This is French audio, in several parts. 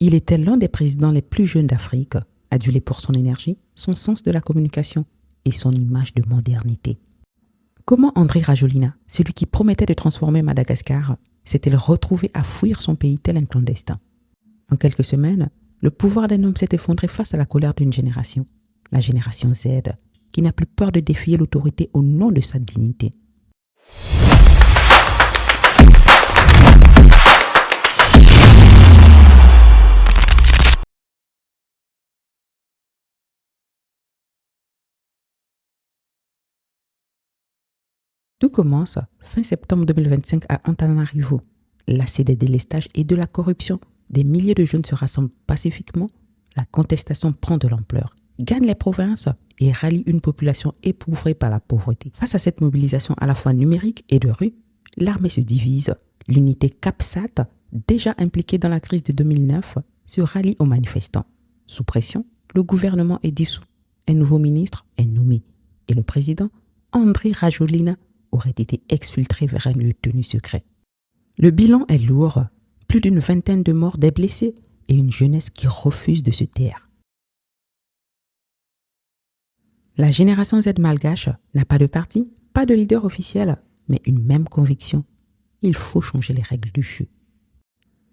Il était l'un des présidents les plus jeunes d'Afrique, adulé pour son énergie, son sens de la communication et son image de modernité. Comment Andry Rajoelina, celui qui promettait de transformer Madagascar, s'est-il retrouvé à fuir son pays tel un clandestin? En quelques semaines, le pouvoir d'un homme s'est effondré face à la colère d'une génération, la génération Z, qui n'a plus peur de défier l'autorité au nom de sa dignité. Tout commence fin septembre 2025 à Antananarivo. Lassé des délestages et de la corruption, des milliers de jeunes se rassemblent pacifiquement. La contestation prend de l'ampleur, gagne les provinces et rallie une population éprouvrée par la pauvreté. Face à cette mobilisation à la fois numérique et de rue, l'armée se divise. L'unité CAPSAT, déjà impliquée dans la crise de 2009, se rallie aux manifestants. Sous pression, le gouvernement est dissous. Un nouveau ministre est nommé et le président, Andry Rajoelina, aurait été exfiltré vers un lieu tenu secret. Le bilan est lourd, plus d'une vingtaine de morts, des blessés et une jeunesse qui refuse de se taire. La génération Z malgache n'a pas de parti, pas de leader officiel, mais une même conviction. Il faut changer les règles du jeu.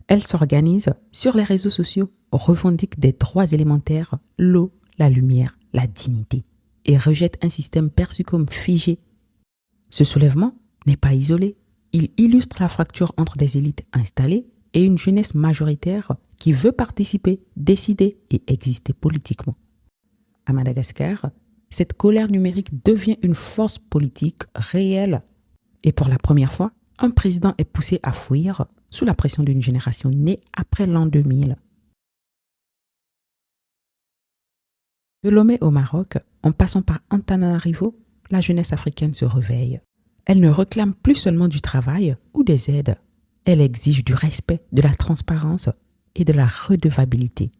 Elle s'organise sur les réseaux sociaux, revendique des droits élémentaires, l'eau, la lumière, la dignité, et rejette un système perçu comme figé. Ce soulèvement n'est pas isolé. Il illustre la fracture entre des élites installées et une jeunesse majoritaire qui veut participer, décider et exister politiquement. À Madagascar, cette colère numérique devient une force politique réelle. Et pour la première fois, un président est poussé à fuir sous la pression d'une génération née après l'an 2000. De Lomé au Maroc, en passant par Antananarivo, la jeunesse africaine se réveille. Elle ne réclame plus seulement du travail ou des aides. Elle exige du respect, de la transparence et de la redevabilité.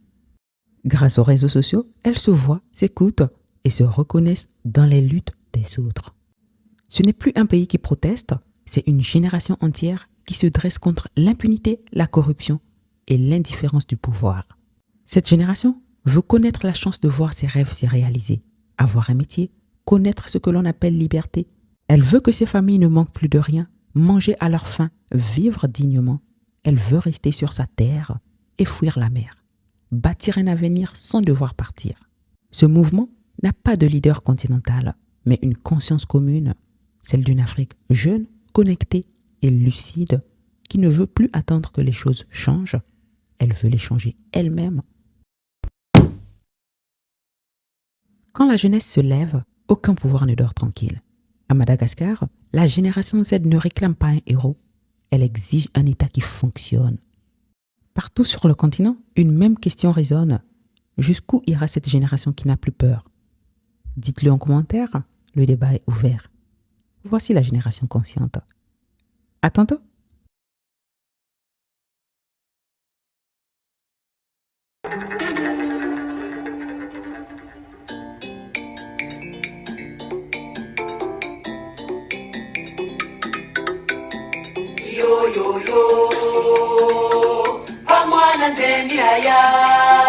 Grâce aux réseaux sociaux, elle se voit, s'écoute et se reconnaissent dans les luttes des autres. Ce n'est plus un pays qui proteste, c'est une génération entière qui se dresse contre l'impunité, la corruption et l'indifférence du pouvoir. Cette génération veut connaître la chance de voir ses rêves se réaliser, avoir un métier, connaître ce que l'on appelle liberté. Elle veut que ses familles ne manquent plus de rien, manger à leur faim, vivre dignement. Elle veut rester sur sa terre et fuir la mer, bâtir un avenir sans devoir partir. Ce mouvement n'a pas de leader continental, mais une conscience commune, celle d'une Afrique jeune, connectée et lucide, qui ne veut plus attendre que les choses changent. Elle veut les changer elle-même. Quand la jeunesse se lève, aucun pouvoir ne dort tranquille. À Madagascar, la génération Z ne réclame pas un héros, elle exige un État qui fonctionne. Partout sur le continent, une même question résonne. Jusqu'où ira cette génération qui n'a plus peur? Dites-le en commentaire, le débat est ouvert. Voici la génération consciente. À tantôt! Yo yo yo, vamwana nzendi haya.